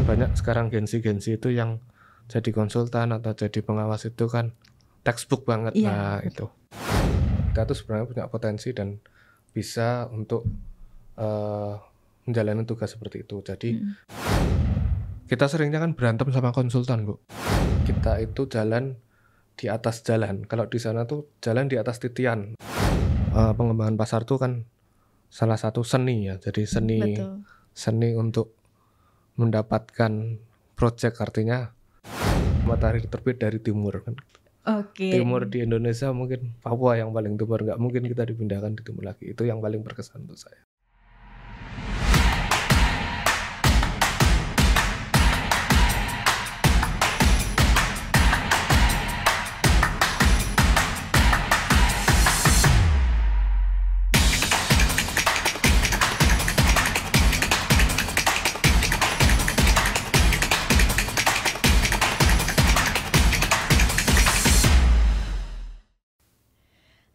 banyak sekarang Gen Z itu yang jadi konsultan atau jadi pengawas itu kan textbook banget. Iya. Nah itu kita tuh sebenarnya punya potensi dan bisa untuk menjalani tugas seperti itu. Jadi kita seringnya kan berantem sama konsultan, Bu. Kita itu jalan di atas jalan. Kalau di sana tuh jalan di atas titian. Pengembangan pasar tuh kan salah satu seni ya. Jadi Betul. seni untuk mendapatkan project, artinya matahari terbit dari timur kan. Oke. Timur di Indonesia mungkin Papua yang paling timur, nggak mungkin kita dipindahkan di timur lagi. Itu yang paling berkesan untuk saya.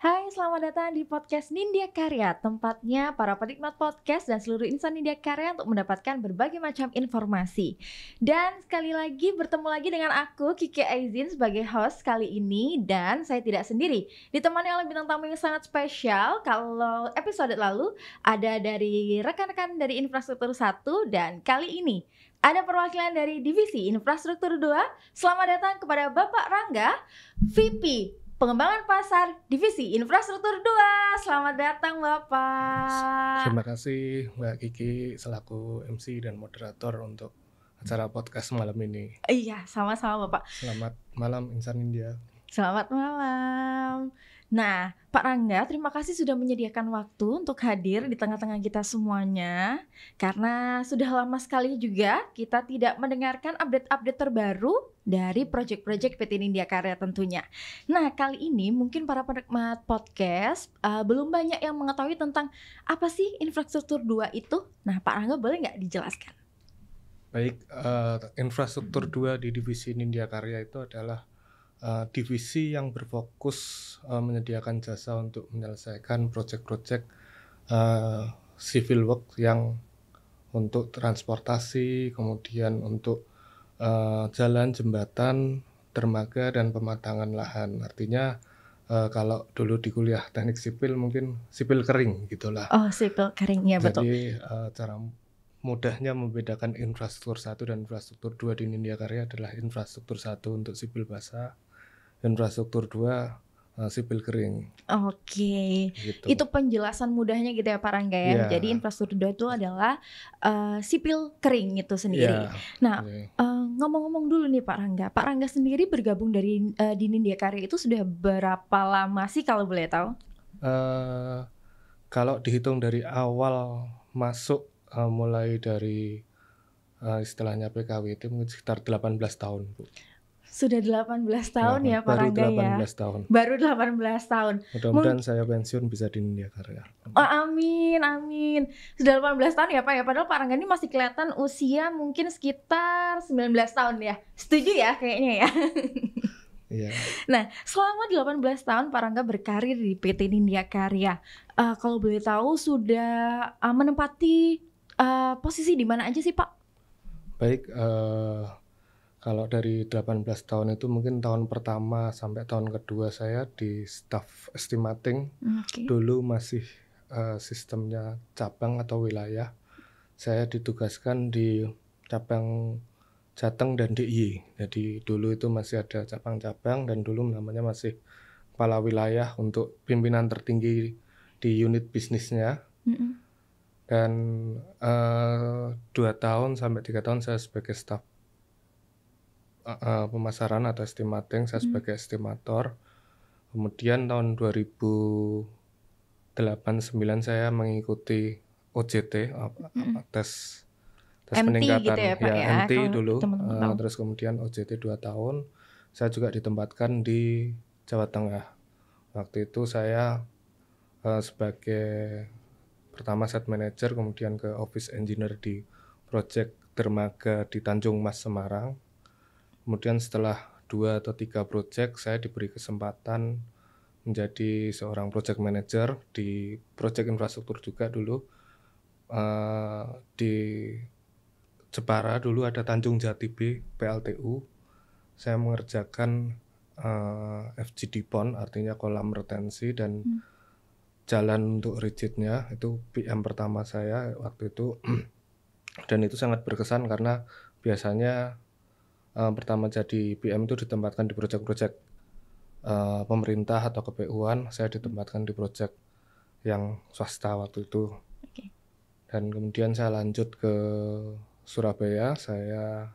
Hai, selamat datang di podcast Nindya Karya, tempatnya para penikmat podcast dan seluruh insan Nindya Karya untuk mendapatkan berbagai macam informasi. Dan sekali lagi bertemu lagi dengan aku, Kiki Aizin, sebagai host kali ini. Dan saya tidak sendiri, ditemani oleh bintang tamu yang sangat spesial. Kalau episode lalu ada dari rekan-rekan dari Infrastruktur 1, dan kali ini ada perwakilan dari Divisi Infrastruktur 2. Selamat datang kepada Bapak Rangga, VP Pengembangan Pasar Divisi Infrastruktur 2. Selamat datang Bapak. Terima kasih Mbak Kiki selaku MC dan moderator untuk acara podcast malam ini. Iya, sama-sama Bapak. Selamat malam insan India. Selamat malam. Nah, Pak Rangga, terima kasih sudah menyediakan waktu untuk hadir di tengah-tengah kita semuanya. Karena sudah lama sekali juga kita tidak mendengarkan update-update terbaru dari proyek-proyek PT Nindya Karya tentunya. Nah, kali ini mungkin para penikmat podcast belum banyak yang mengetahui tentang apa sih Infrastruktur 2 itu. Nah, Pak Rangga boleh nggak dijelaskan? Baik, Infrastruktur 2 di Divisi Nindya Karya itu adalah divisi yang berfokus menyediakan jasa untuk menyelesaikan proyek-proyek civil work yang untuk transportasi, kemudian untuk jalan, jembatan, dermaga, dan pematangan lahan. Artinya kalau dulu di kuliah teknik sipil mungkin sipil kering gitulah. Oh, sipil kering, ya betul. Jadi cara mudahnya membedakan infrastruktur 1 dan infrastruktur 2 di Nindya Karya adalah infrastruktur 1 untuk sipil basah, infrastruktur 2 sipil kering. Oke, Gitu. itu penjelasan mudahnya gitu ya Pak Rangga ya. Iya. Jadi infrastruktur 2 itu adalah sipil kering itu sendiri. Iya, Nah, oke. ngomong-ngomong dulu nih Pak Rangga. Pak Rangga sendiri bergabung di Nindya Karya itu sudah berapa lama sih kalau boleh tahu? Kalau dihitung dari awal masuk, mulai dari istilahnya PKWT mungkin sekitar 18 tahun, Bu. Sudah 18 tahun ya Pak Baru Rangga ya. 18 tahun. Baru 18 tahun. Mudah-mudahan saya pensiun bisa di Nindya Karya. Oh, amin, amin. Sudah 18 tahun ya Pak ya. Padahal Pak Rangga ini masih kelihatan usia mungkin sekitar 19 tahun ya. Setuju ya kayaknya ya. Iya. Nah, selama 18 tahun Pak Rangga berkarir di PT Nindya Karya. Kalau boleh tahu sudah menempati posisi di mana aja sih Pak? Baik, kalau dari 18 tahun itu mungkin tahun pertama sampai tahun kedua saya di staff estimating. Oke. Dulu masih sistemnya cabang atau wilayah. Saya ditugaskan di cabang Jateng dan DIY. Jadi dulu itu masih ada cabang-cabang dan dulu namanya masih kepala wilayah untuk pimpinan tertinggi di unit bisnisnya. Dan 2 tahun sampai 3 tahun saya sebagai staf pemasaran atau estimating, saya sebagai estimator. Kemudian tahun 2008-9 saya mengikuti OJT, tes MT peningkatan gitu ya, Pak, ya, MT kalau dulu, teman-teman tahu. terus kemudian OJT 2 tahun. Saya juga ditempatkan di Jawa Tengah. Waktu itu saya sebagai pertama site manager, kemudian ke office engineer di project dermaga di Tanjung Mas Semarang. Kemudian setelah 2 atau 3 project saya diberi kesempatan menjadi seorang project manager di project infrastruktur juga dulu, di Jepara dulu ada Tanjung Jati B PLTU. Saya mengerjakan FGD pond, artinya kolam retensi dan jalan untuk rigidnya. Itu PM pertama saya waktu itu. Dan itu sangat berkesan karena biasanya pertama jadi PM itu ditempatkan di proyek-proyek pemerintah atau KPU-an. Saya ditempatkan di proyek yang swasta waktu itu. Oke. Dan kemudian saya lanjut ke Surabaya. Saya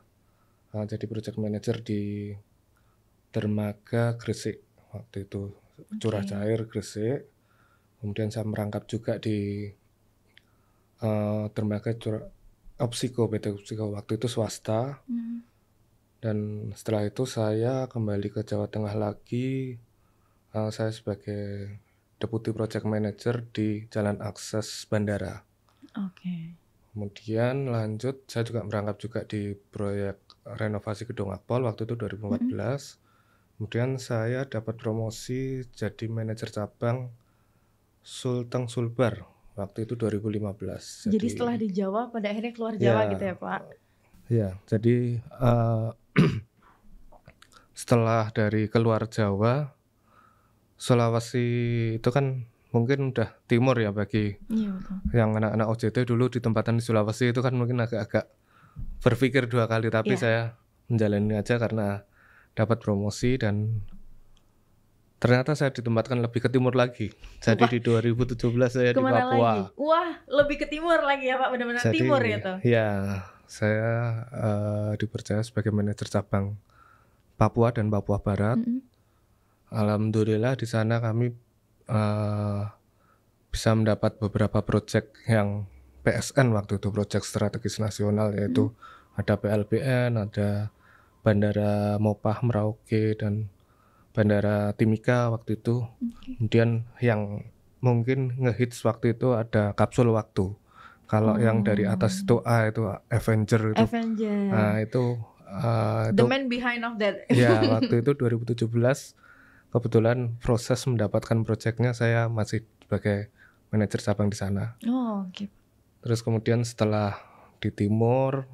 jadi project manager di Dermaga Gresik waktu itu, Curah Cair Gresik. Kemudian saya merangkap juga di Dermaga Opsiko, PT Opsiko waktu itu swasta. Dan setelah itu saya kembali ke Jawa Tengah lagi. Saya sebagai Deputi Project Manager di Jalan Akses Bandara. Oke. Kemudian lanjut, saya juga merangkap juga di proyek renovasi Gedung Akpol waktu itu 2014. Kemudian saya dapat promosi jadi manajer cabang Sulteng Sulbar waktu itu 2015. Jadi setelah di Jawa pada akhirnya keluar Jawa gitu ya Pak? Ya, jadi setelah dari keluar Jawa, Sulawesi itu kan mungkin udah timur ya bagi yang anak-anak OJT dulu ditempatkan di Sulawesi itu kan mungkin agak-agak berpikir dua kali, tapi saya menjalani aja karena dapat promosi dan ternyata saya ditempatkan lebih ke timur lagi. Jadi di 2017 saya di Papua. Lagi? Wah, lebih ke timur lagi ya Pak, benar-benar timur ya tuh. Ya, saya dipercaya sebagai manajer cabang Papua dan Papua Barat. Alhamdulillah di sana kami bisa mendapat beberapa proyek yang PSN waktu itu, proyek strategis nasional, yaitu ada PLBN, ada Bandara Mopah Merauke dan Bandara Timika waktu itu. Kemudian yang mungkin ngehits waktu itu ada Kapsul Waktu. Kalau yang dari atas itu A itu Avenger itu. Nah itu the man behind of that. Ya waktu itu 2017 kebetulan proses mendapatkan proyeknya saya masih sebagai manajer cabang di sana. Terus kemudian setelah di timur,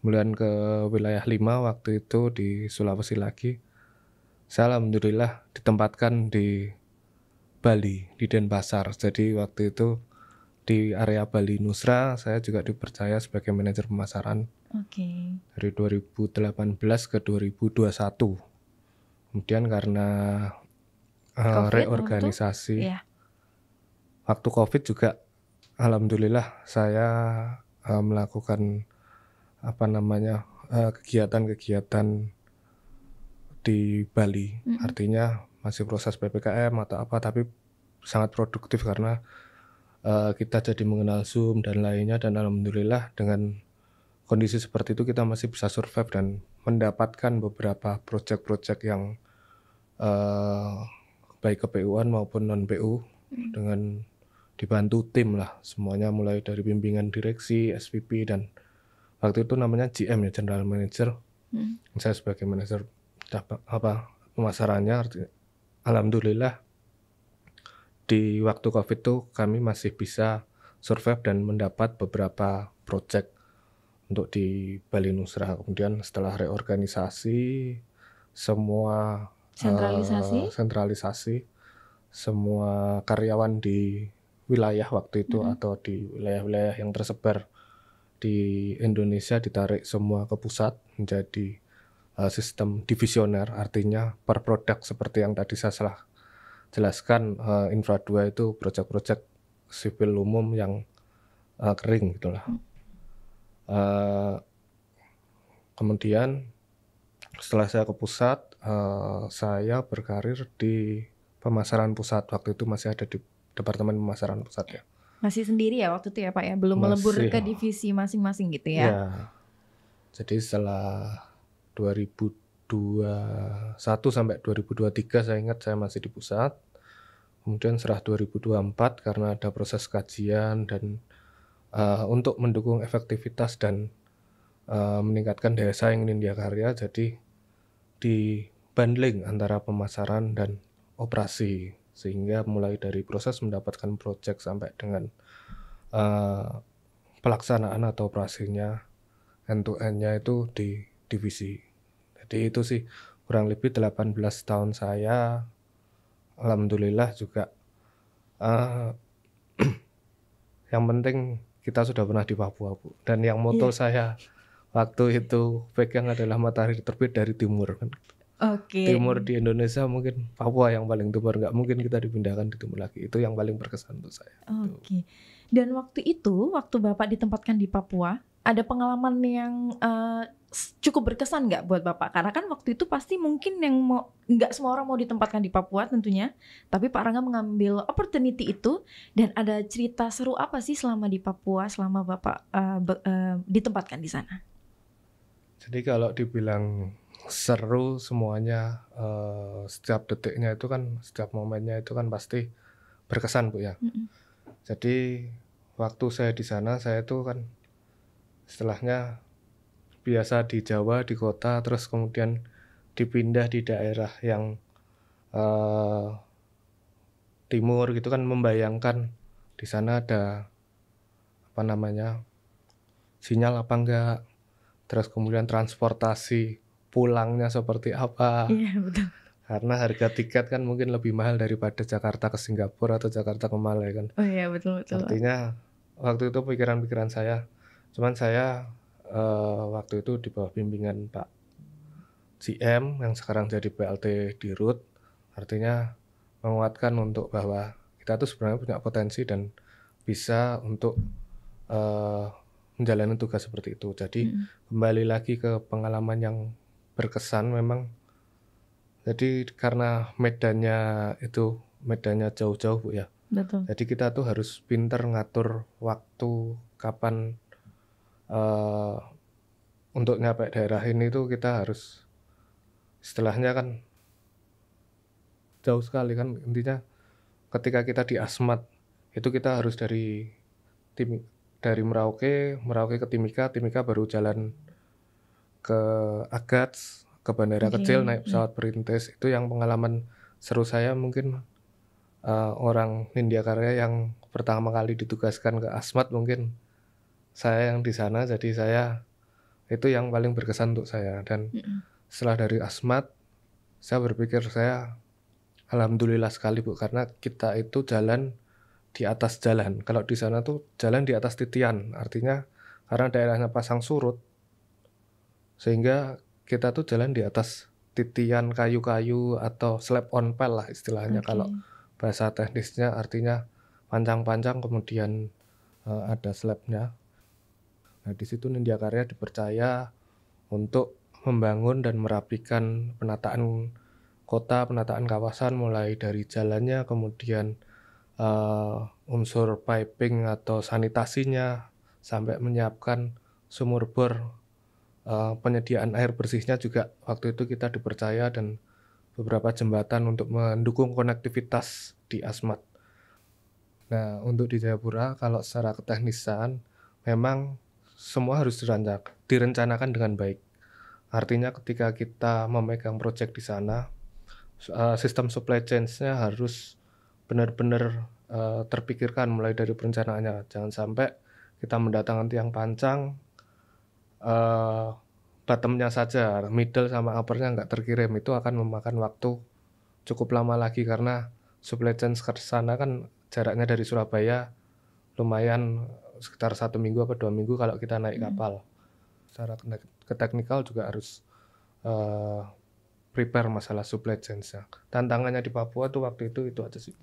kemudian ke wilayah 5 waktu itu di Sulawesi lagi, saya alhamdulillah ditempatkan di Bali, di Denpasar. Jadi waktu itu di area Bali Nusra saya juga dipercaya sebagai manajer pemasaran. Dari 2018 ke 2021. Kemudian karena reorganisasi waktu COVID juga alhamdulillah saya melakukan kegiatan-kegiatan di Bali. Artinya masih proses PPKM atau apa, tapi sangat produktif karena kita jadi mengenal Zoom dan lainnya, dan alhamdulillah dengan kondisi seperti itu kita masih bisa survive dan mendapatkan beberapa proyek-proyek yang baik KPU-an maupun non-PU dengan dibantu tim lah semuanya, mulai dari bimbingan direksi, SVP, dan waktu itu namanya GM ya, General Manager. Saya sebagai manajer pemasarannya. Alhamdulillah di waktu COVID itu kami masih bisa survive dan mendapat beberapa proyek untuk di Bali Nusra. Kemudian setelah reorganisasi, semua sentralisasi, semua karyawan di wilayah waktu itu atau di wilayah-wilayah yang tersebar di Indonesia ditarik semua ke pusat menjadi sistem divisioner, artinya per produk seperti yang tadi saya jelaskan. Infra 2 itu proyek-proyek sipil umum yang kering gitulah. Kemudian setelah saya ke pusat, saya berkarir di pemasaran pusat. Waktu itu masih ada di Departemen Pemasaran Pusat ya. Masih sendiri ya waktu itu ya Pak ya? Belum melebur ke divisi masing-masing gitu ya? Ya, jadi setelah 2021 sampai 2023 saya ingat saya masih di pusat. Kemudian setelah 2024 karena ada proses kajian dan untuk mendukung efektivitas dan meningkatkan daya saing Nindya Karya, jadi di bundling antara pemasaran dan operasi, sehingga mulai dari proses mendapatkan proyek sampai dengan pelaksanaan atau operasinya end to end-nya itu di divisi. Jadi itu sih kurang lebih 18 tahun saya, alhamdulillah juga eh, yang penting kita sudah pernah di Papua, Bu. Dan yang moto saya waktu itu pegang adalah matahari terbit dari timur kan. Timur di Indonesia mungkin Papua yang paling timur, nggak mungkin kita dipindahkan di timur lagi. Itu yang paling berkesan untuk saya. Oke. Dan waktu itu, waktu Bapak ditempatkan di Papua, ada pengalaman yang cukup berkesan nggak buat Bapak? Karena kan waktu itu pasti mungkin nggak semua orang mau ditempatkan di Papua tentunya, tapi Pak Rangga mengambil opportunity itu. Dan ada cerita seru apa sih selama di Papua, selama Bapak ditempatkan di sana? Jadi kalau dibilang seru semuanya, setiap detiknya itu kan, setiap momennya itu kan pasti berkesan, Bu ya. Jadi waktu saya di sana, saya tuh kan istilahnya biasa di Jawa, di kota, terus kemudian dipindah di daerah yang timur gitu kan, membayangkan di sana ada apa namanya, sinyal apa enggak, terus kemudian transportasi pulangnya seperti apa. Iya, betul. Karena harga tiket kan mungkin lebih mahal daripada Jakarta ke Singapura atau Jakarta ke Malai kan. Oh iya, betul. Artinya waktu itu pikiran-pikiran saya, cuman saya waktu itu di bawah bimbingan Pak GM yang sekarang jadi PLT Dirut, artinya menguatkan untuk bahwa kita tuh sebenarnya punya potensi dan bisa untuk menjalani tugas seperti itu. Jadi kembali lagi ke pengalaman yang berkesan memang. Jadi karena medannya jauh-jauh, Bu ya. Betul. Jadi kita tuh harus pinter ngatur waktu kapan untuk nyampe daerah ini tuh kita harus istilahnya kan jauh sekali kan, intinya ketika kita di Asmat itu kita harus dari Merauke ke Timika baru jalan ke Agats, ke bandara kecil, naik pesawat perintis. Itu yang pengalaman seru saya mungkin, orang Nindya Karya yang pertama kali ditugaskan ke Asmat, mungkin saya yang di sana, jadi saya itu yang paling berkesan untuk saya. Dan setelah dari Asmat saya berpikir saya alhamdulillah sekali, Bu, karena kita itu jalan di atas jalan. Kalau di sana tuh jalan di atas titian, artinya karena daerahnya pasang surut sehingga kita tuh jalan di atas titian kayu-kayu atau slab on pile lah istilahnya. Kalau bahasa teknisnya artinya panjang-panjang kemudian ada slabnya. Nah, di situ Nindya Karya dipercaya untuk membangun dan merapikan penataan kota, penataan kawasan, mulai dari jalannya, kemudian unsur piping atau sanitasinya, sampai menyiapkan sumur bor, penyediaan air bersihnya juga waktu itu kita dipercaya, dan beberapa jembatan untuk mendukung konektivitas di Asmat. Nah, untuk di Jayapura kalau secara keteknisan memang semua harus direncanakan dengan baik. Artinya ketika kita memegang proyek di sana, sistem supply chain-nya harus benar-benar terpikirkan mulai dari perencanaannya. Jangan sampai kita mendatangkan tiang pancang, bottom-nya saja, middle sama upper-nya nggak terkirim. Itu akan memakan waktu cukup lama lagi, karena supply chain ke sana kan jaraknya dari Surabaya lumayan sekitar 1 minggu apa 2 minggu kalau kita naik kapal. Secara keteknikal juga harus prepare masalah supply chain-nya. Tantangannya di Papua tuh waktu itu aja sih.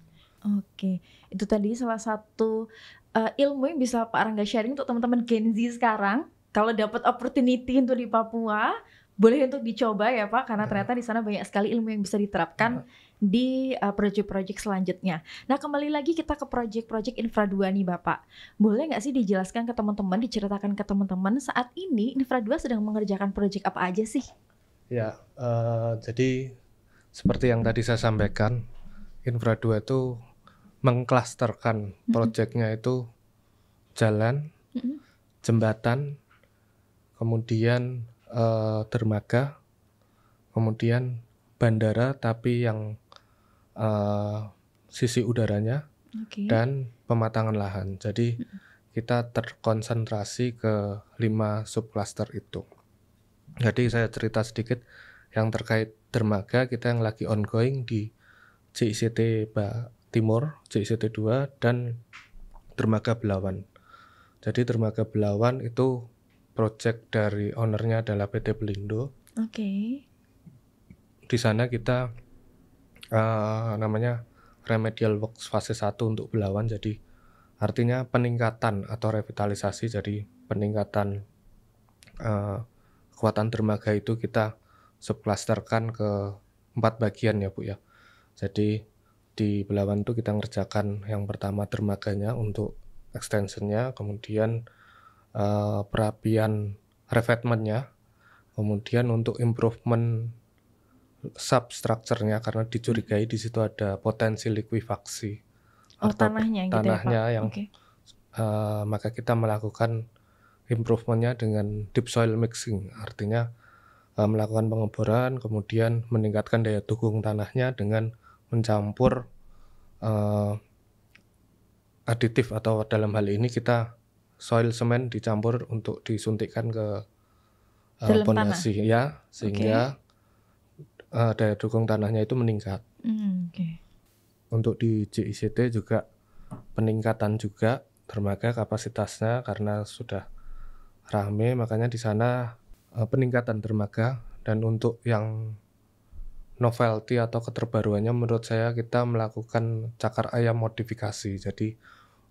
Oke, itu tadi salah satu ilmu yang bisa Pak Rangga sharing untuk teman-teman Gen Z sekarang. Kalau dapat opportunity untuk di Papua, boleh untuk dicoba ya Pak, karena ternyata di sana banyak sekali ilmu yang bisa diterapkan di proyek-proyek selanjutnya. Nah, kembali lagi kita ke proyek-proyek Infra 2 nih Bapak. Boleh nggak sih dijelaskan ke teman-teman, diceritakan ke teman-teman saat ini Infra 2 sedang mengerjakan proyek apa aja sih? Ya, jadi seperti yang tadi saya sampaikan, Infra 2 itu mengklasterkan proyeknya itu jalan, jembatan, kemudian dermaga, kemudian bandara tapi yang sisi udaranya, dan pematangan lahan. Jadi kita terkonsentrasi ke 5 subcluster itu. Jadi saya cerita sedikit yang terkait dermaga kita yang lagi ongoing di JICT Timur, JICT 2 dan dermaga Belawan. Jadi dermaga Belawan itu project dari ownernya adalah PT Pelindo. Oke. Di sana kita namanya remedial works fase 1 untuk Belawan, jadi artinya peningkatan atau revitalisasi, jadi peningkatan kekuatan dermaga itu kita subclusterkan ke 4 bagian ya Bu ya. Jadi di Belawan itu kita ngerjakan yang pertama dermaganya untuk extensionnya, kemudian perapian revetmentnya, kemudian untuk improvement substructure-nya karena dicurigai di situ ada potensi likuifaksi atau Tanahnya gitu ya, Pak. tanahnya yang Oke. maka kita melakukan improvementnya dengan deep soil mixing, artinya melakukan pengeboran kemudian meningkatkan daya dukung tanahnya dengan mencampur aditif atau dalam hal ini kita soil semen dicampur untuk disuntikkan ke Dalam pondasi ya, sehingga daya dukung tanahnya itu meningkat. Oke. Untuk di JICT juga peningkatan juga dermaga kapasitasnya karena sudah rame, makanya di sana peningkatan dermaga. Dan untuk yang novelty atau keterbaruannya menurut saya kita melakukan cakar ayam modifikasi. Jadi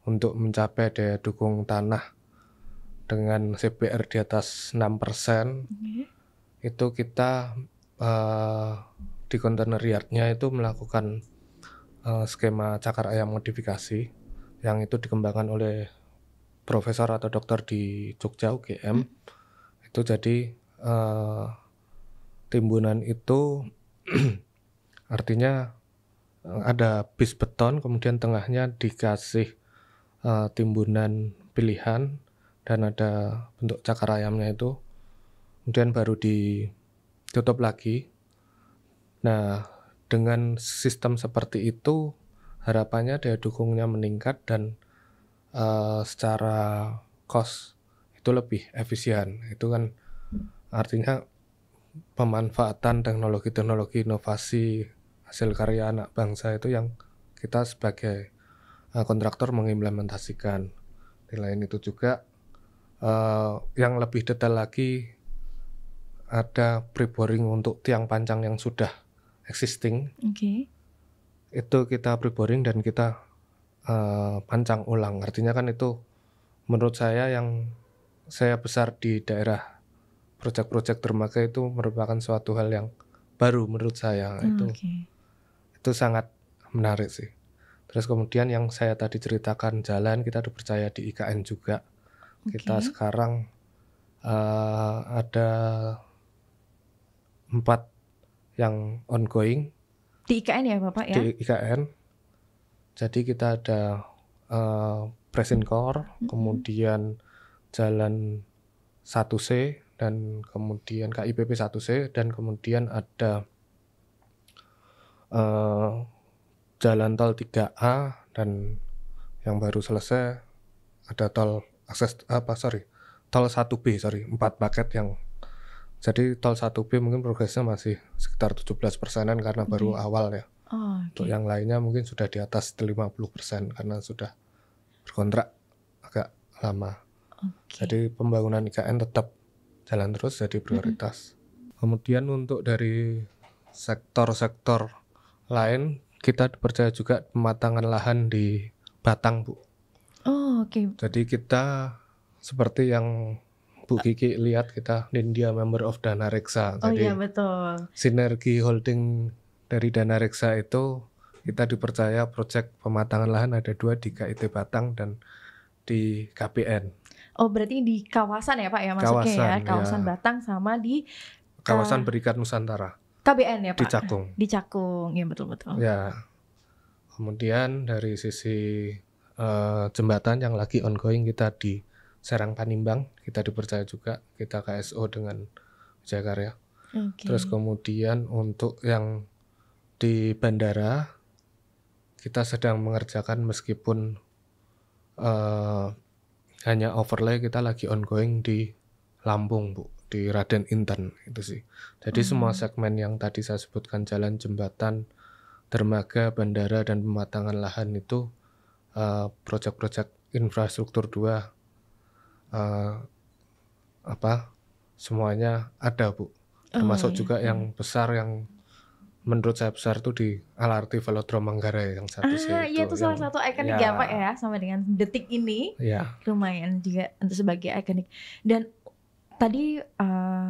untuk mencapai daya dukung tanah dengan CBR di atas 6%, itu kita di container yard-nya itu melakukan skema cakar ayam modifikasi yang itu dikembangkan oleh profesor atau dokter di Jogja UGM. Itu jadi timbunan itu artinya ada bis beton, kemudian tengahnya dikasih timbunan pilihan dan ada bentuk cakar ayamnya itu, kemudian baru ditutup lagi. Nah, dengan sistem seperti itu harapannya daya dukungnya meningkat dan secara cost itu lebih efisien. Itu kan artinya pemanfaatan teknologi-teknologi inovasi hasil karya anak bangsa itu yang kita sebagai kontraktor mengimplementasikan. Di lain itu juga yang lebih detail lagi ada pre-boring untuk tiang pancang yang sudah existing. Itu kita pre-boring dan kita pancang ulang. Artinya kan itu menurut saya yang saya besar di daerah proyek-proyek dermaga itu merupakan suatu hal yang baru menurut saya. Itu sangat menarik sih. Terus kemudian yang saya tadi ceritakan jalan, kita dipercaya di IKN juga. Kita sekarang ada 4 yang ongoing di IKN ya Bapak ya? Di IKN. Jadi kita ada Presinkor, kemudian jalan 1C dan kemudian KIPP 1C dan kemudian ada jalan tol 3A dan yang baru selesai ada tol tol 1B 4 paket yang jadi tol 1B mungkin progresnya masih sekitar 17%-an karena baru awal ya. Untuk yang lainnya mungkin sudah di atas 50% karena sudah berkontrak agak lama. Jadi pembangunan IKN tetap jalan terus jadi prioritas. Kemudian untuk dari sektor-sektor lain kita dipercaya juga pematangan lahan di Batang, Bu. Jadi kita seperti yang Bu Kiki lihat, kita Nindya member of Dana Reksa. Jadi betul. Sinergi holding dari Dana Reksa itu kita dipercaya proyek pematangan lahan ada 2 di KIT Batang dan di KPN. Berarti di kawasan ya Pak ya masuknya kawasan ya. Batang sama di kawasan Berikat Nusantara. KBN ya Pak? Di Cakung. Di Cakung, ya betul-betul. Ya. Kemudian dari sisi jembatan yang lagi ongoing kita di Serang Panimbang, kita dipercaya juga, kita KSO dengan Jakarta. Terus kemudian untuk yang di bandara kita sedang mengerjakan meskipun hanya overlay kita lagi ongoing di Lampung, Bu, di Raden Inten itu sih. Jadi semua segmen yang tadi saya sebutkan, jalan, jembatan, dermaga, bandara, dan pematangan lahan itu proyek-proyek infrastruktur 2 semuanya ada, Bu. Termasuk juga yang besar, yang menurut saya besar itu di LRT Velodrome Manggarai yang satu sih Iya, itu salah satu ikonik ya Pak ya, sama dengan detik ini. Ya. Lumayan juga untuk sebagai ikonik. Dan tadi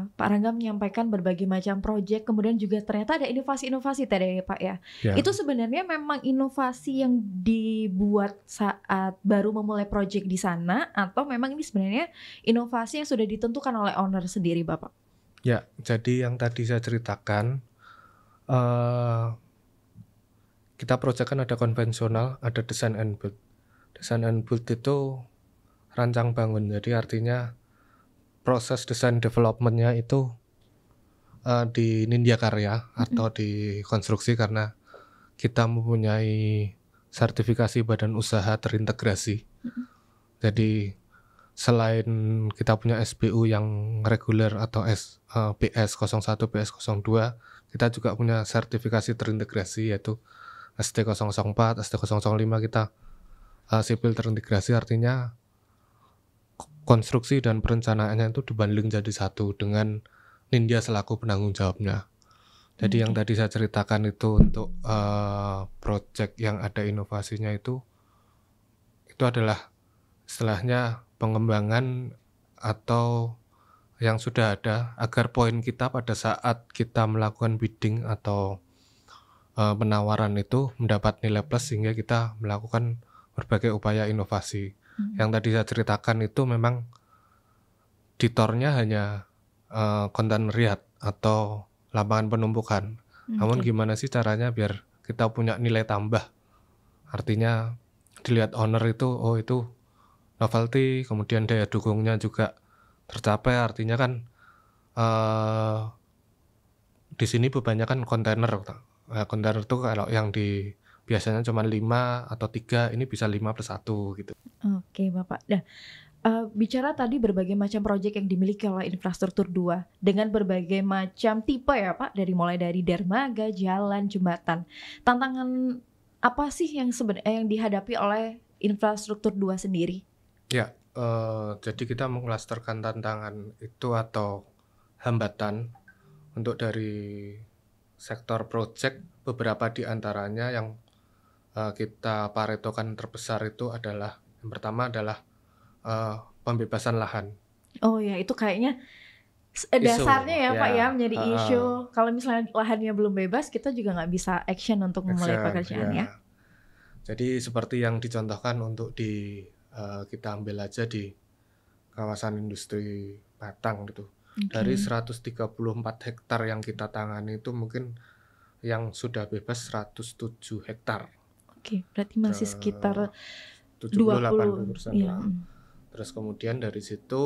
Pak Rangga menyampaikan berbagai macam proyek, kemudian juga ternyata ada inovasi-inovasi tadi Pak ya. Itu sebenarnya memang inovasi yang dibuat saat baru memulai proyek di sana, atau memang ini sebenarnya inovasi yang sudah ditentukan oleh owner sendiri Bapak? Ya, jadi yang tadi saya ceritakan, kita proyek kan ada konvensional, ada design and build. Design and build itu rancang bangun, jadi artinya proses desain developmentnya itu di Nindya Karya atau di konstruksi, karena kita mempunyai sertifikasi badan usaha terintegrasi. Jadi selain kita punya SBU yang reguler atau BS 01, BS 02, kita juga punya sertifikasi terintegrasi yaitu ST 004, ST 005. Kita sipil terintegrasi, artinya konstruksi dan perencanaannya itu dibanding jadi satu dengan Nindya selaku penanggung jawabnya. Jadi yang tadi saya ceritakan itu untuk project yang ada inovasinya itu adalah istilahnya pengembangan atau yang sudah ada, agar poin kita pada saat kita melakukan bidding atau penawaran itu mendapat nilai plus, sehingga kita melakukan berbagai upaya inovasi. Yang tadi saya ceritakan itu memang ditornya hanya kontainer yard atau lapangan penumpukan. Namun gimana sih caranya biar kita punya nilai tambah? Artinya dilihat owner itu, oh itu novelty, kemudian daya dukungnya juga tercapai. Artinya kan di sini bebannya kan kontainer. Kontainer itu kalau yang di biasanya cuma 5 atau 3, ini bisa 5+1 gitu. Oke Bapak. Nah, bicara tadi berbagai macam proyek yang dimiliki oleh infrastruktur 2 dengan berbagai macam tipe ya Pak, mulai dari dermaga, jalan, jembatan. Tantangan apa sih yang sebenarnya yang dihadapi oleh infrastruktur 2 sendiri? Ya, jadi kita mengklasterkan tantangan itu atau hambatan untuk dari sektor proyek. Beberapa di antaranya yang kita paretokan terbesar itu adalah, yang pertama adalah pembebasan lahan. Oh ya, itu kayaknya dasarnya ya Pak ya, menjadi isu. Kalau misalnya lahannya belum bebas, kita juga nggak bisa action untuk memulai pekerjaan ya. Jadi seperti yang dicontohkan untuk kita ambil aja di kawasan industri Batang gitu. Dari 134 hektar yang kita tangani itu mungkin yang sudah bebas 107 hektar. Oke, berarti masih sekitar 70-80% ya. lah. Terus kemudian dari situ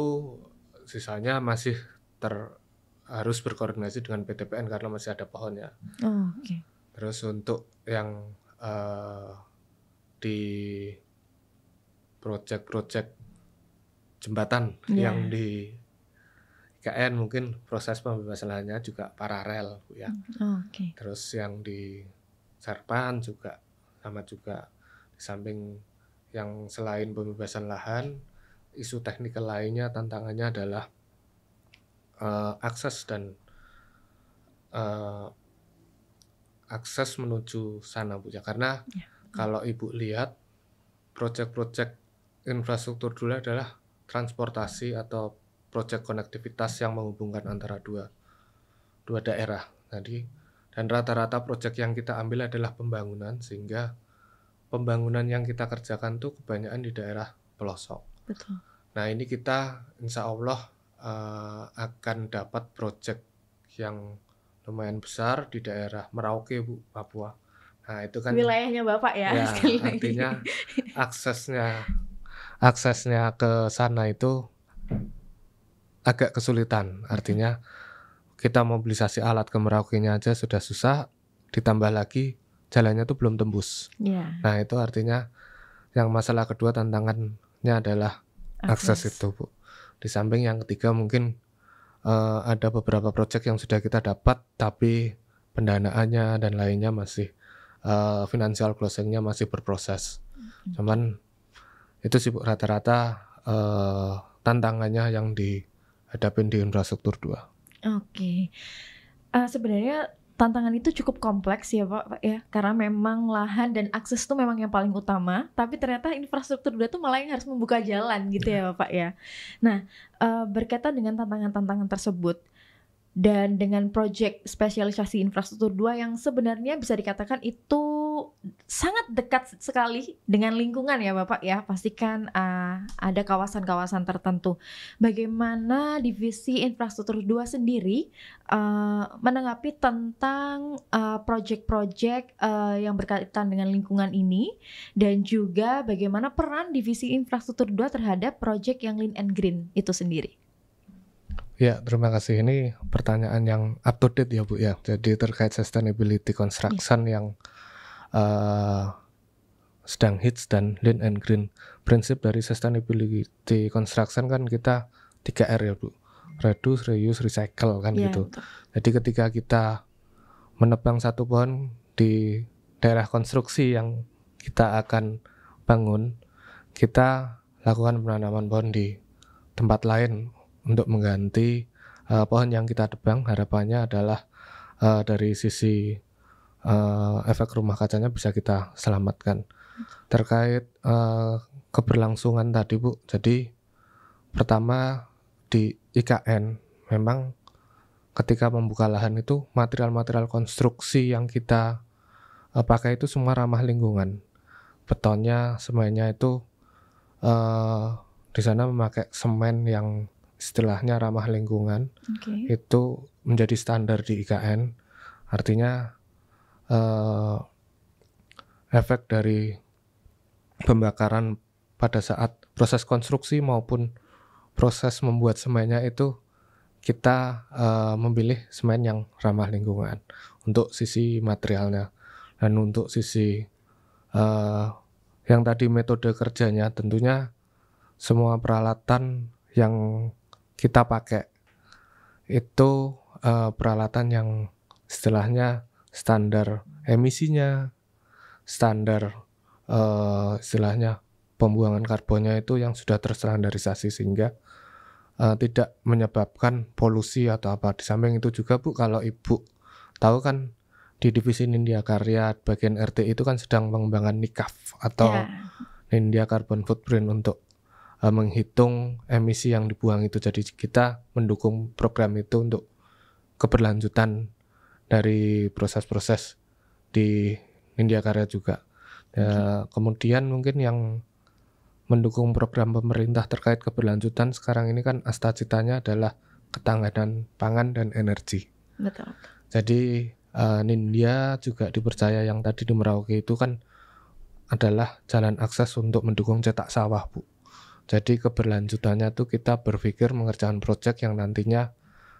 sisanya masih harus berkoordinasi dengan PTPN karena masih ada pohonnya. Oke. Terus untuk yang di proyek-proyek jembatan yang di IKN mungkin proses pembebasan lahannya juga paralel ya. Terus yang di Serpan juga sama juga. Di samping yang selain pembebasan lahan, isu teknikal lainnya tantangannya adalah akses dan akses menuju sana Bu ya. Karena kalau Ibu lihat proyek-proyek infrastruktur dulu adalah transportasi atau proyek konektivitas yang menghubungkan antara dua daerah tadi. Dan rata-rata proyek yang kita ambil adalah pembangunan, sehingga pembangunan yang kita kerjakan tuh kebanyakan di daerah pelosok. Betul. Nah ini kita insya Allah akan dapat proyek yang lumayan besar di daerah Merauke Bu, Papua. Nah itu kan wilayahnya Bapak ya. Artinya aksesnya ke sana itu agak kesulitan. Artinya kita mobilisasi alat ke Merauke-nya aja sudah susah, ditambah lagi jalannya tuh belum tembus. Nah itu artinya yang masalah kedua tantangannya adalah akses itu, Bu. Di samping yang ketiga mungkin ada beberapa proyek yang sudah kita dapat tapi pendanaannya dan lainnya masih financial closing-nya masih berproses. Cuman itu sih Bu, rata-rata tantangannya yang dihadapin di infrastruktur 2. Oke. Sebenarnya tantangan itu cukup kompleks ya Pak ya, karena memang lahan dan akses itu memang yang paling utama, tapi ternyata infrastruktur 2 tuh malah yang harus membuka jalan gitu ya Pak ya. Nah, berkaitan dengan tantangan-tantangan tersebut dan dengan proyek spesialisasi infrastruktur 2 yang sebenarnya bisa dikatakan itu sangat dekat sekali dengan lingkungan ya Bapak ya, pastikan ada kawasan-kawasan tertentu. Bagaimana divisi infrastruktur 2 sendiri menanggapi tentang proyek-proyek yang berkaitan dengan lingkungan ini, dan juga bagaimana peran divisi infrastruktur 2 terhadap proyek yang Lean and Green itu sendiri? Ya, terima kasih. Ini pertanyaan yang up to date ya Bu ya. Jadi terkait sustainability construction yang sedang hits dan Lean and Green. Prinsip dari sustainability construction kan kita 3R ya Bu. Reduce, reuse, recycle kan gitu. Betul. Jadi ketika kita menebang satu pohon di daerah konstruksi yang kita akan bangun, kita lakukan penanaman pohon di tempat lain untuk mengganti pohon yang kita tebang. Harapannya adalah dari sisi efek rumah kacanya bisa kita selamatkan. Terkait keberlangsungan tadi Bu, jadi pertama di IKN memang ketika membuka lahan itu material-material konstruksi yang kita pakai itu semua ramah lingkungan. Betonnya, semennya itu di sana memakai semen yang istilahnya ramah lingkungan. Itu menjadi standar di IKN. Artinya efek dari pembakaran pada saat proses konstruksi maupun proses membuat semennya itu kita memilih semen yang ramah lingkungan untuk sisi materialnya. Dan untuk sisi yang tadi metode kerjanya, tentunya semua peralatan yang kita pakai itu peralatan yang istilahnya standar emisinya, standar istilahnya pembuangan karbonnya itu yang sudah terstandarisasi sehingga tidak menyebabkan polusi atau apa. Di samping itu juga Bu, kalau Ibu tahu kan di divisi Nindya Karya bagian RT itu kan sedang mengembangkan NICAF atau Nindya Carbon Footprint untuk menghitung emisi yang dibuang itu. Jadi kita mendukung program itu untuk keberlanjutan dari proses-proses di Nindya Karya juga. Kemudian mungkin yang mendukung program pemerintah terkait keberlanjutan sekarang ini kan cita-citanya adalah ketahanan pangan dan energi. Betul. Jadi Nindya juga dipercaya yang tadi di Merauke itu kan adalah jalan akses untuk mendukung cetak sawah Bu. Jadi keberlanjutannya tuh kita berpikir mengerjakan proyek yang nantinya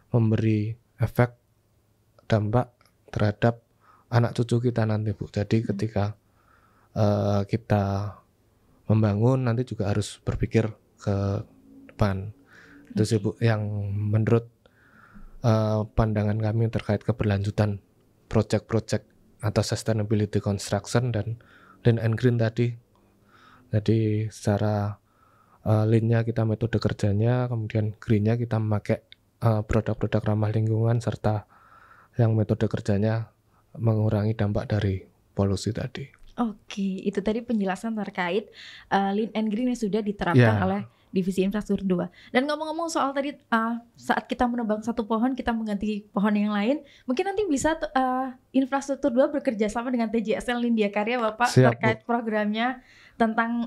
memberi efek dampak terhadap anak cucu kita nanti Bu. Jadi ketika kita membangun nanti juga harus berpikir ke depan. Itu sih Bu yang menurut pandangan kami terkait keberlanjutan proyek-proyek atau sustainability construction dan Lean and Green tadi. Jadi secara Lean-nya kita metode kerjanya, kemudian Green-nya kita memakai produk-produk ramah lingkungan, serta yang metode kerjanya mengurangi dampak dari polusi tadi. Oke, itu tadi penjelasan terkait Lean and Green yang sudah diterapkan oleh divisi infrastruktur 2. Dan ngomong-ngomong soal tadi saat kita menebang satu pohon kita mengganti pohon yang lain, mungkin nanti bisa infrastruktur 2 bekerja sama dengan TJSL Nindya Karya Bapak. Siap, terkait Bu. Programnya tentang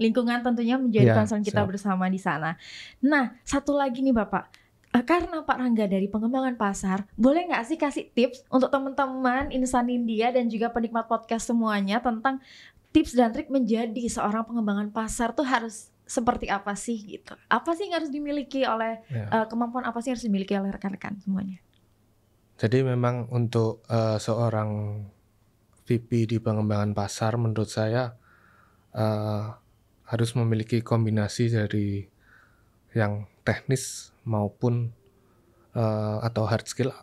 lingkungan tentunya menjadi concern kita bersama di sana. Nah, satu lagi nih Bapak, karena Pak Rangga dari pengembangan pasar, boleh nggak sih kasih tips untuk teman-teman Insan Nindya dan juga penikmat podcast semuanya tentang tips dan trik menjadi seorang pengembangan pasar tuh harus seperti apa sih gitu? Apa sih yang harus dimiliki oleh kemampuan apa sih yang harus dimiliki oleh rekan-rekan semuanya? Jadi memang untuk seorang VP di pengembangan pasar menurut saya harus memiliki kombinasi dari yang teknis maupun atau hard skill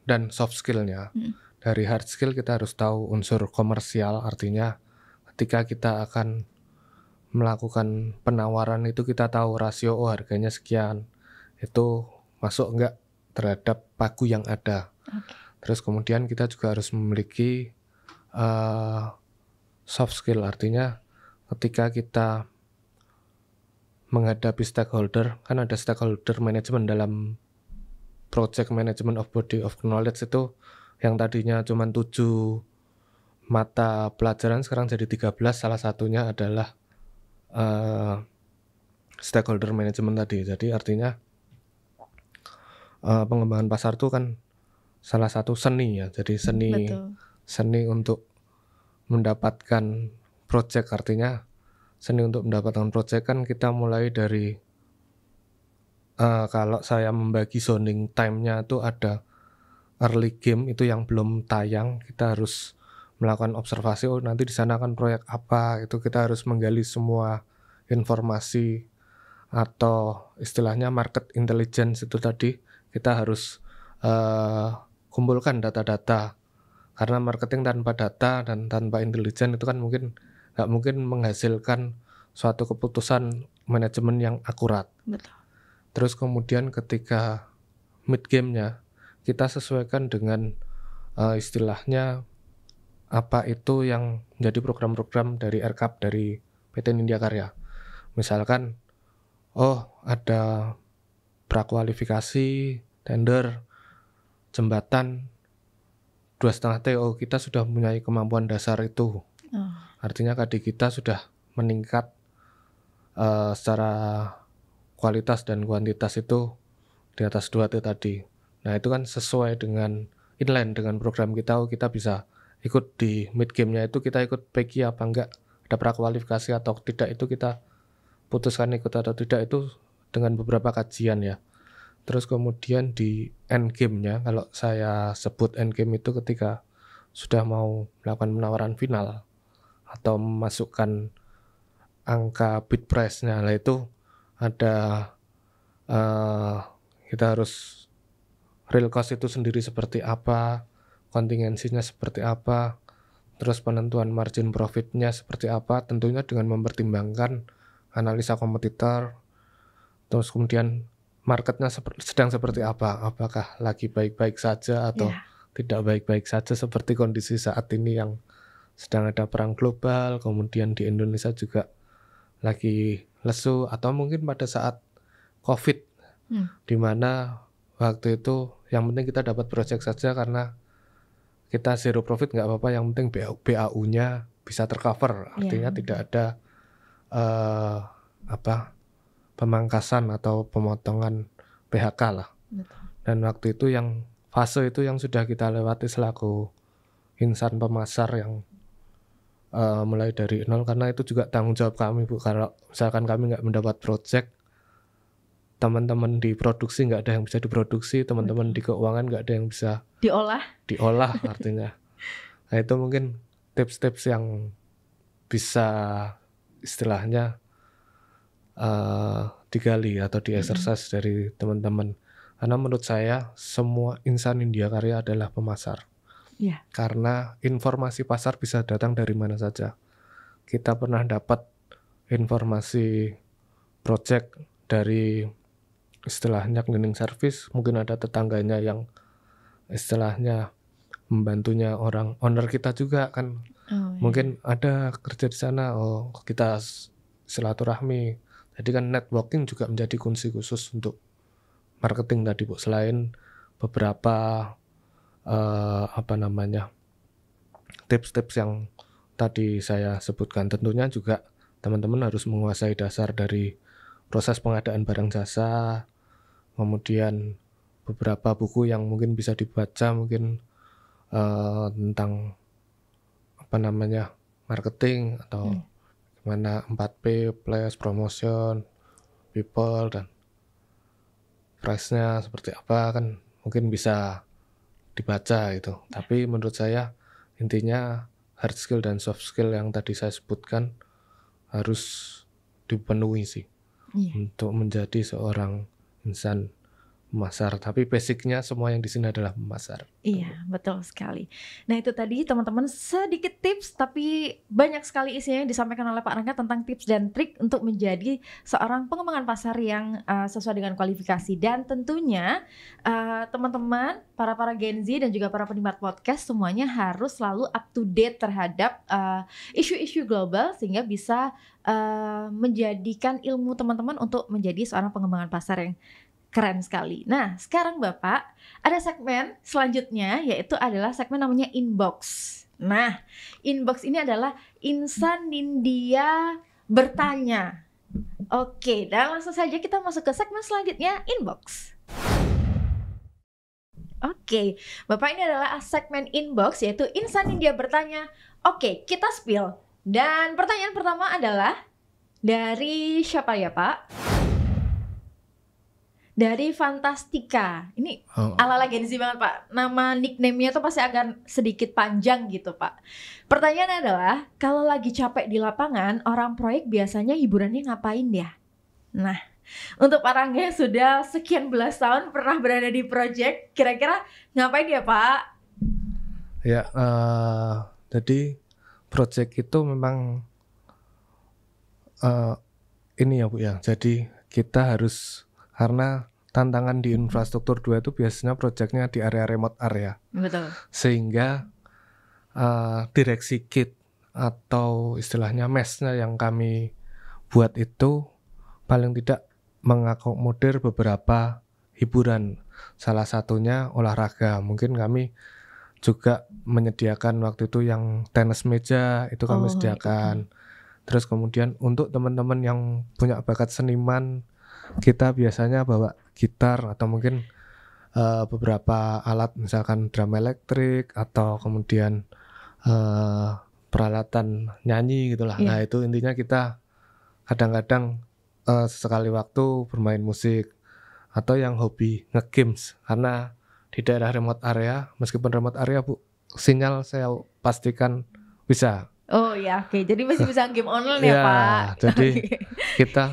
dan soft skillnya. Dari hard skill kita harus tahu unsur komersial, artinya ketika kita akan melakukan penawaran itu kita tahu rasio harganya sekian, itu masuk enggak terhadap pagu yang ada. Terus kemudian kita juga harus memiliki soft skill, artinya ketika kita menghadapi stakeholder, kan ada stakeholder management dalam project management of body of knowledge itu yang tadinya cuma 7 mata pelajaran sekarang jadi 13, salah satunya adalah stakeholder management tadi. Jadi artinya pengembangan pasar itu kan salah satu seni ya. Jadi seni untuk mendapatkan project, artinya seni untuk mendapatkan project kan kita mulai dari kalau saya membagi zoning time-nya itu ada early game itu yang belum tayang, kita harus melakukan observasi, oh nanti di sana akan proyek apa, itu kita harus menggali semua informasi atau istilahnya market intelligence itu tadi, kita harus kumpulkan data-data, karena marketing tanpa data dan tanpa intelijen itu kan nggak mungkin menghasilkan suatu keputusan manajemen yang akurat. Betul. Terus kemudian ketika mid game-nya kita sesuaikan dengan istilahnya apa itu yang menjadi program-program dari RKAP dari PT Nindya Karya. Misalkan ada prakualifikasi tender jembatan 2,5 T, kita sudah mempunyai kemampuan dasar itu. Artinya KD kita sudah meningkat secara kualitas dan kuantitas itu di atas 2T tadi. Nah itu kan sesuai dengan inline dengan program kita, kita bisa ikut di mid game-nya itu, kita ikut PK apa enggak, ada prakualifikasi atau tidak, itu kita putuskan ikut atau tidak itu dengan beberapa kajian ya. Terus kemudian di end game-nya, kalau saya sebut end game itu ketika sudah mau melakukan penawaran final atau memasukkan angka bid price-nya, lah itu ada kita harus real cost itu sendiri seperti apa, kontingensinya seperti apa, terus penentuan margin profitnya seperti apa, tentunya dengan mempertimbangkan analisa kompetitor, terus kemudian marketnya sedang seperti apa, apakah lagi baik-baik saja atau tidak baik-baik saja seperti kondisi saat ini yang sedang ada perang global, kemudian di Indonesia juga lagi lesu, atau mungkin pada saat COVID, di mana waktu itu yang penting kita dapat project saja karena kita zero profit nggak apa-apa, yang penting BAU-nya bisa tercover, artinya tidak ada pemangkasan atau pemotongan PHK lah. Betul. Dan waktu itu yang fase itu yang sudah kita lewati selaku insan pemasar yang mulai dari nol, karena itu juga tanggung jawab kami Bu. Kalau misalkan kami nggak mendapat project, teman-teman di produksi nggak ada yang bisa diproduksi, teman-teman di keuangan nggak ada yang bisa diolah artinya. Nah itu mungkin tips-tips yang bisa istilahnya digali atau di-exercise dari teman-teman. Karena menurut saya semua insan Nindya Karya adalah pemasar. Karena informasi pasar bisa datang dari mana saja. Kita pernah dapat informasi project dari istilahnya cleaning service, mungkin ada tetangganya yang istilahnya membantunya orang owner kita juga kan, mungkin ada kerja di sana, kita silaturahmi. Jadi kan networking juga menjadi kunci khusus untuk marketing tadi Bu. Selain beberapa tips-tips yang tadi saya sebutkan, tentunya juga teman-teman harus menguasai dasar dari proses pengadaan barang jasa, kemudian beberapa buku yang mungkin bisa dibaca mungkin tentang marketing atau gimana 4P, place, promotion, people, dan price-nya seperti apa kan mungkin bisa dibaca itu. Tapi menurut saya intinya hard skill dan soft skill yang tadi saya sebutkan harus dipenuhi sih Iya. untuk menjadi seorang insan pemasar. Tapi basicnya semua yang di sini adalah pemasar. Iya, betul sekali. Nah, itu tadi teman-teman sedikit tips, tapi banyak sekali isinya yang disampaikan oleh Pak Rangga tentang tips dan trik untuk menjadi seorang pengembangan pasar yang sesuai dengan kualifikasi. Dan tentunya teman-teman, para Gen Z dan juga para penikmat podcast semuanya harus selalu up to date terhadap isu-isu global sehingga bisa menjadikan ilmu teman-teman untuk menjadi seorang pengembangan pasar yang keren sekali. Nah, sekarang Bapak, ada segmen selanjutnya yaitu adalah segmen namanya Inbox. Nah, Inbox ini adalah Insan Nindya Bertanya. Oke, dan langsung saja kita masuk ke segmen selanjutnya, Inbox. Oke, Bapak, ini adalah segmen Inbox yaitu Insan Nindya Bertanya. Oke, kita spill. Dan pertanyaan pertama adalah dari siapa ya, Pak? Dari Fantastika. Ini ala-ala Gen Z banget, Pak. Nama nickname-nya tuh pasti akan sedikit panjang gitu, Pak. Pertanyaan adalah, kalau lagi capek di lapangan, orang proyek biasanya hiburannya ngapain ya? Nah, untuk Pak Rangga yang sudah sekian belas tahun pernah berada di proyek, kira-kira ngapain ya, Pak? Ya, jadi proyek itu memang ini ya Bu ya. Jadi kita harus, karena tantangan di infrastruktur 2 itu biasanya proyeknya di area remote area. Betul. Sehingga direksi kit atau istilahnya mesnya yang kami buat itu paling tidak mengakomodir beberapa hiburan. Salah satunya olahraga. Mungkin kami juga menyediakan waktu itu yang tenis meja itu kami sediakan. Terus kemudian untuk teman-teman yang punya bakat seniman, kita biasanya bawa gitar atau mungkin beberapa alat, misalkan drum elektrik atau kemudian peralatan nyanyi gitulah. Nah, itu intinya kita kadang-kadang sesekali waktu bermain musik atau yang hobi nge-games, karena di daerah remote area, meskipun remote area Bu, sinyal saya pastikan bisa. Oh ya, oke. Jadi masih bisa game online ya, Pak. Jadi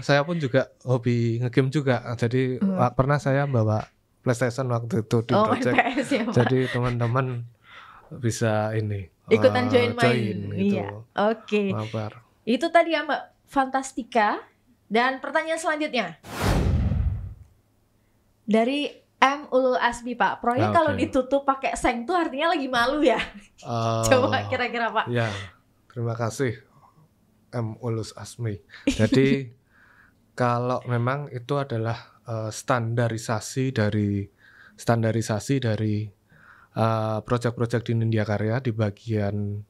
saya pun juga hobi nge-game juga. Jadi pernah saya bawa PlayStation waktu itu di project. PS ya, Pak. Jadi teman-teman bisa ini ikutan join main. Gitu. Iya. Oke. Mabar. Itu tadi ya, Mbak Fantastika. Dan pertanyaan selanjutnya dari M. Ulul Asmi, Pak. Proyek kalau ditutup pakai seng tuh artinya lagi malu ya? Coba kira-kira, Pak. Ya. Terima kasih M. Ulus Asmi. Jadi kalau memang itu adalah standarisasi dari proyek-proyek di Nindya Karya di bagian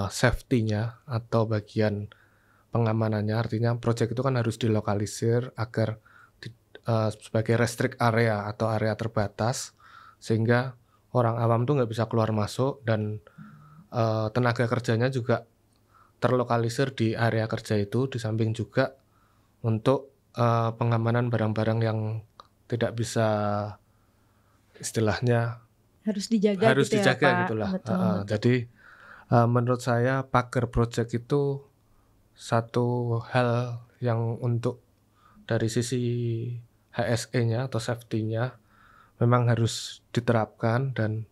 safety-nya atau bagian pengamanannya. Artinya proyek itu kan harus dilokalisir agar sebagai restrict area atau area terbatas, sehingga orang awam tuh nggak bisa keluar masuk dan tenaga kerjanya juga terlokalisir di area kerja itu, di samping juga untuk pengamanan barang-barang yang tidak bisa istilahnya harus dijaga gitulah. Betul. Jadi menurut saya pagar project itu satu hal yang untuk dari sisi HSE-nya atau safety-nya memang harus diterapkan, dan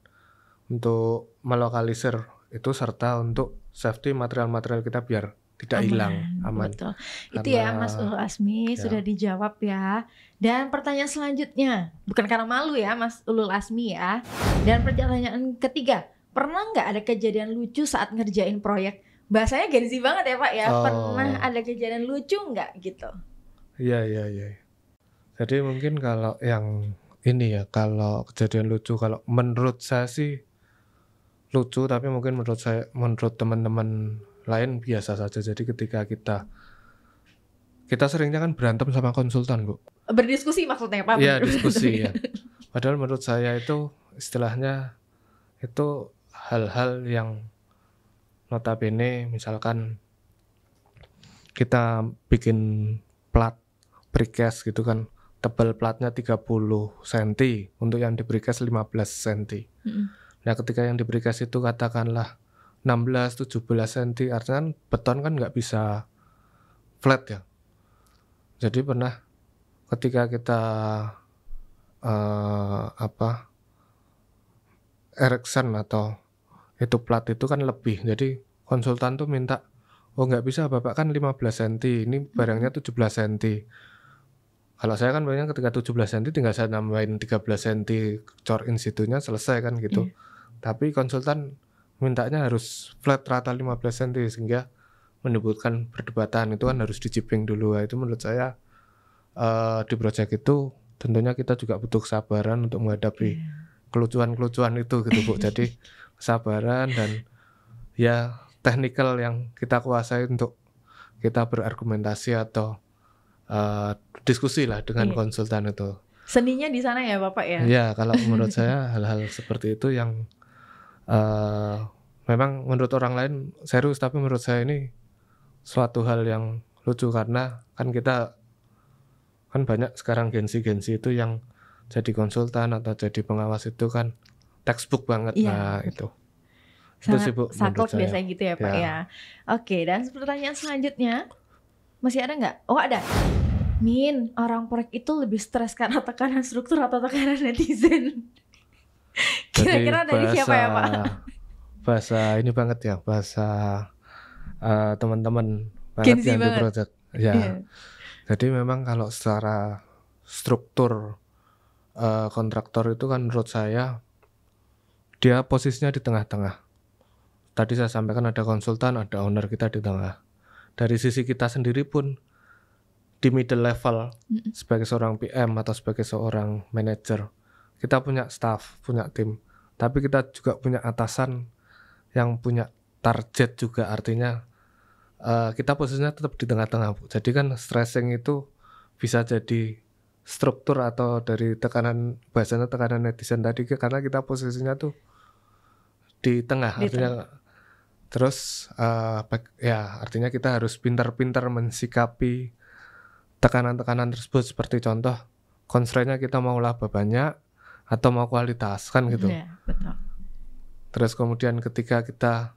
untuk melokalisir itu serta untuk safety material-material kita biar tidak hilang, aman. Betul. Itu ya Mas Ulul Asmi sudah dijawab ya. Dan pertanyaan selanjutnya, bukan karena malu ya Mas Ulul Asmi ya. Dan pertanyaan ketiga, pernah nggak ada kejadian lucu saat ngerjain proyek? Bahasanya Gen Z banget ya Pak ya. Pernah ada kejadian lucu nggak gitu? Iya. Jadi mungkin kalau yang ini ya, kalau kejadian lucu, kalau menurut saya sih lucu, tapi mungkin menurut teman-teman lain biasa saja. Jadi ketika kita seringnya kan berantem sama konsultan, Bu. Berdiskusi maksudnya Pak? Iya, diskusi ya. Padahal menurut saya itu istilahnya itu hal-hal yang notabene, misalkan kita bikin plat precast gitu kan, tebal platnya 30 cm, untuk yang di precast 15 cm. Nah, ketika yang di precast itu katakanlah 16-17 cm, artinya beton kan nggak bisa flat ya. Jadi pernah ketika kita erection atau itu plat itu kan lebih. Jadi konsultan tuh minta, oh nggak bisa Bapak kan 15 cm, ini barangnya 17 cm. Kalau saya kan banyak ketika 17 cm tinggal saya nambahin 13 cm cor in situnya selesai kan gitu. Tapi konsultan mintanya harus flat rata 15 cm sehingga menimbulkan perdebatan. Itu kan harus diciping dulu. Itu menurut saya di proyek itu tentunya kita juga butuh kesabaran untuk menghadapi kelucuan-kelucuan itu gitu Bu. Jadi kesabaran dan ya teknikal yang kita kuasai untuk kita berargumentasi atau diskusi lah dengan konsultan itu. Seninya di sana ya Bapak ya? Iya, kalau menurut saya hal-hal seperti itu yang memang menurut orang lain serius, tapi menurut saya ini suatu hal yang lucu karena kan kita kan banyak sekarang gensi itu yang jadi konsultan atau jadi pengawas itu kan textbook banget. Nah itu sih Bu, saklek biasanya gitu ya Pak ya. Oke, dan pertanyaan selanjutnya masih ada nggak? Oh ada. Min, orang proyek itu lebih stres karena tekanan struktur atau tekanan netizen? Kira-kira dari siapa ya Pak? Bahasa ini banget ya, bahasa teman-teman banget yang di proyek. Ya. Jadi memang kalau secara struktur kontraktor itu kan menurut saya dia posisinya di tengah-tengah. Tadi saya sampaikan ada konsultan, ada owner kita di tengah. Dari sisi kita sendiri pun di middle level sebagai seorang PM atau sebagai seorang manajer, kita punya staff, punya tim. Tapi kita juga punya atasan yang punya target juga, artinya kita posisinya tetap di tengah-tengah Bu. Jadi kan stressing itu bisa jadi struktur atau dari tekanan, bahasanya tekanan netizen tadi, karena kita posisinya tuh di tengah, artinya terus ya artinya kita harus pintar-pintar mensikapi tekanan-tekanan tersebut. Seperti contoh constraint-nya kita mau laba banyak atau mau kualitas kan gitu. Betul. Terus kemudian ketika kita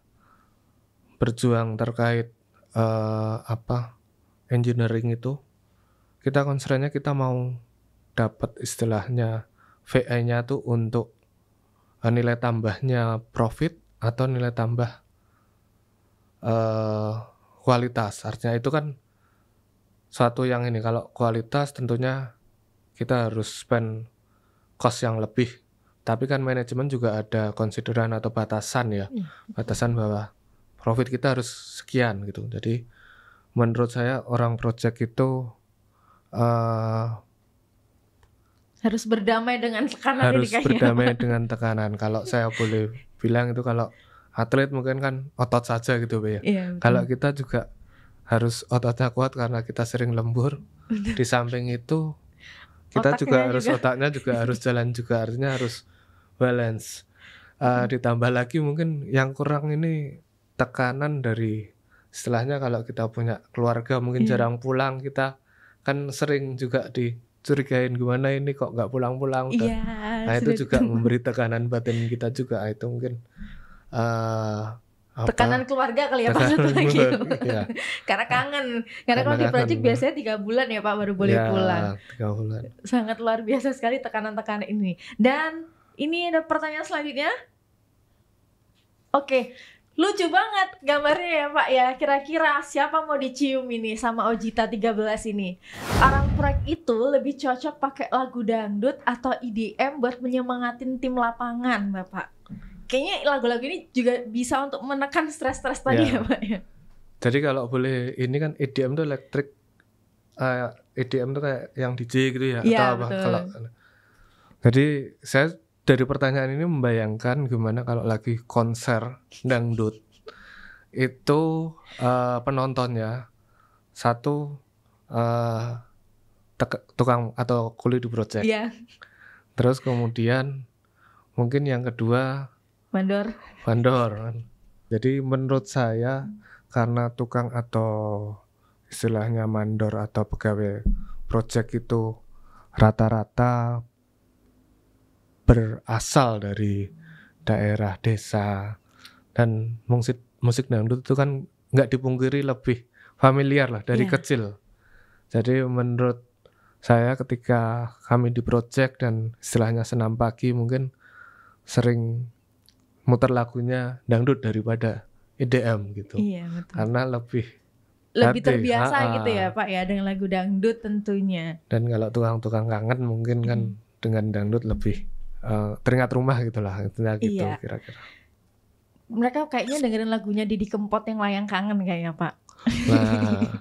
berjuang terkait engineering itu, kita constraint-nya kita mau dapat istilahnya VI-nya tuh untuk nilai tambahnya profit atau nilai tambah kualitas. Artinya itu kan suatu yang ini, kalau kualitas tentunya kita harus spend cost yang lebih, tapi kan manajemen juga ada konsideran atau batasan ya, batasan bahwa profit kita harus sekian gitu. Jadi menurut saya orang project itu harus berdamai dengan tekanan. Harus berdamai dengan tekanan. Kalau saya boleh bilang itu, kalau atlet mungkin kan otot saja gitu ya. Kalau kita juga harus ototnya kuat karena kita sering lembur. Di samping itu kita otaknya juga harus jalan juga, artinya harus balance. Ditambah lagi mungkin yang kurang ini tekanan dari istilahnya kalau kita punya keluarga mungkin jarang pulang, kita kan sering juga dicurigain gimana ini kok nggak pulang-pulang. Nah itu juga memberi tekanan batin kita juga. Itu mungkin tekanan keluarga kali ya Pak, satu lagi. Karena kangen. Karena kalau di project biasanya 3 bulan ya Pak baru boleh pulang. 3 bulan. Sangat luar biasa sekali tekanan-tekanan ini. Dan ini ada pertanyaan selanjutnya. Oke. Lucu banget gambarnya ya Pak ya. Kira-kira siapa mau dicium ini sama Ojita 13 ini? Orang proyek itu lebih cocok pakai lagu dangdut atau EDM buat menyemangatin tim lapangan Bapak? Kayaknya lagu-lagu ini juga bisa untuk menekan stres-stres tadi ya Pak ya. Jadi kalau boleh ini kan EDM tuh elektrik, EDM tuh kayak yang DJ gitu ya, atau apa? Kalau jadi saya dari pertanyaan ini membayangkan gimana kalau lagi konser dangdut itu penontonnya satu tukang atau kuli di project. Terus kemudian mungkin yang kedua mandor. Jadi menurut saya karena tukang atau istilahnya mandor atau pegawai project itu rata-rata berasal dari daerah desa, dan musik dangdut itu kan nggak dipungkiri lebih familiar lah dari Iya. kecil. Jadi menurut saya ketika kami di project dan istilahnya senam pagi mungkin sering muter lagunya dangdut daripada EDM gitu. Iya, betul. Karena lebih Lebih hati, terbiasa gitu ya, ha-ha. Pak ya, dengan lagu dangdut tentunya. Dan kalau tukang-tukang kangen mungkin kan dengan dangdut lebih teringat rumah gitulah, intinya gitu Iya. kira-kira. Mereka kayaknya dengerin lagunya Didi Kempot yang Layang Kangen kayaknya, Pak. Nah,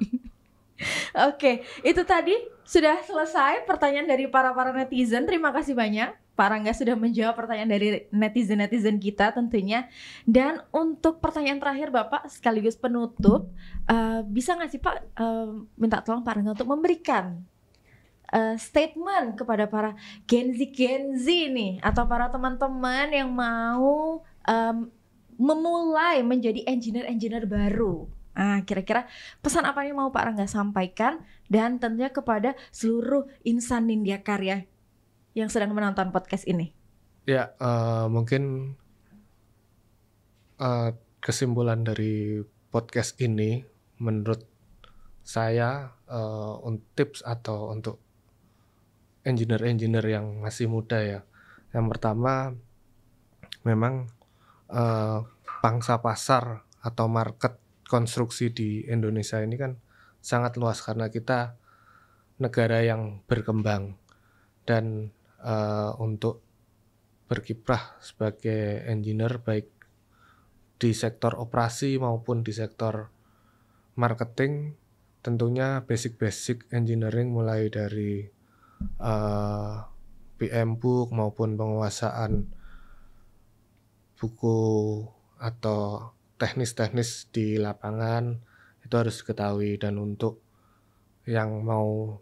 Oke, itu tadi sudah selesai pertanyaan dari para netizen. Terima kasih banyak Pak Rangga sudah menjawab pertanyaan dari netizen kita tentunya. Dan untuk pertanyaan terakhir Bapak sekaligus penutup, bisa nggak sih Pak minta tolong Pak Rangga untuk memberikan statement kepada para Gen Z nih, atau para teman-teman yang mau memulai menjadi engineer baru. Kira-kira pesan apa yang mau Pak Rangga sampaikan, dan tentunya kepada seluruh insan Nindya Karya yang sedang menonton podcast ini. Ya, mungkin kesimpulan dari podcast ini menurut saya tips atau untuk engineer yang masih muda ya. Yang pertama memang pangsa pasar atau market konstruksi di Indonesia ini kan sangat luas karena kita negara yang berkembang, dan untuk berkiprah sebagai engineer baik di sektor operasi maupun di sektor marketing, tentunya basic engineering mulai dari PM book maupun penguasaan buku atau teknis di lapangan itu harus diketahui. Dan untuk yang mau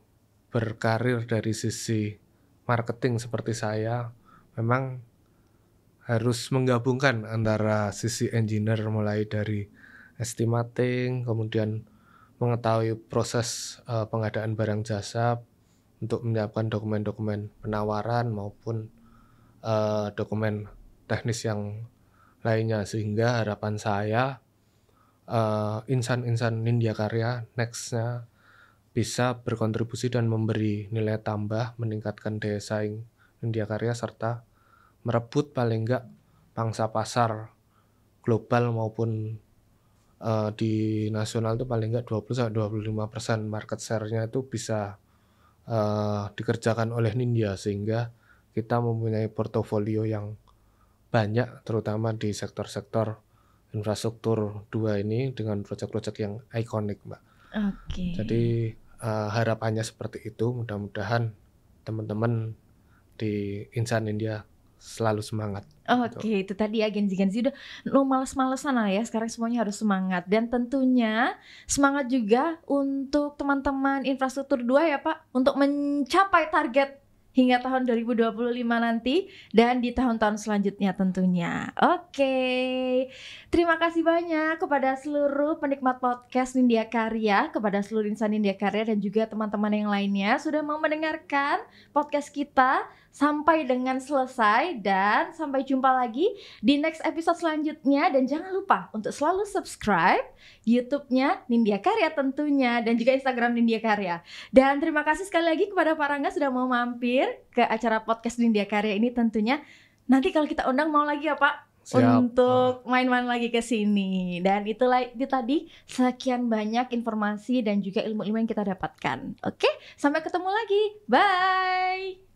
berkarir dari sisi marketing seperti saya, memang harus menggabungkan antara sisi engineer mulai dari estimating, kemudian mengetahui proses pengadaan barang jasa untuk menyiapkan dokumen-dokumen penawaran maupun dokumen teknis yang lainnya, sehingga harapan saya insan-insan Nindya Karya nextnya bisa berkontribusi dan memberi nilai tambah, meningkatkan daya saing Nindya Karya, serta merebut paling enggak pangsa pasar global maupun di nasional itu paling enggak 20-25% market share-nya itu bisa dikerjakan oleh Nindya, sehingga kita mempunyai portofolio yang banyak terutama di sektor-sektor infrastruktur 2 ini dengan proyek-proyek yang ikonik, Mbak. Oke. Jadi harapannya seperti itu, mudah-mudahan teman-teman di Insan Nindya selalu semangat. Oke, itu tadi ya Gen Z udah males-malesan lah ya, sekarang semuanya harus semangat. Dan tentunya semangat juga untuk teman-teman infrastruktur 2 ya Pak, untuk mencapai target hingga tahun 2025 nanti dan di tahun-tahun selanjutnya tentunya. Oke, terima kasih banyak kepada seluruh penikmat podcast Nindya Karya, kepada seluruh insan Nindya Karya dan juga teman-teman yang lainnya sudah mau mendengarkan podcast kita sampai dengan selesai, dan sampai jumpa lagi di next episode selanjutnya. Dan jangan lupa untuk selalu subscribe YouTube-nya Nindya Karya tentunya, dan juga Instagram Nindya Karya. Dan terima kasih sekali lagi kepada Pak Rangga sudah mau mampir ke acara podcast Nindya Karya ini tentunya. Nanti kalau kita undang mau lagi ya Pak. Siap. Untuk main-main lagi ke sini. Dan itu tadi sekian banyak informasi dan juga ilmu-ilmu yang kita dapatkan. Oke, sampai ketemu lagi. Bye.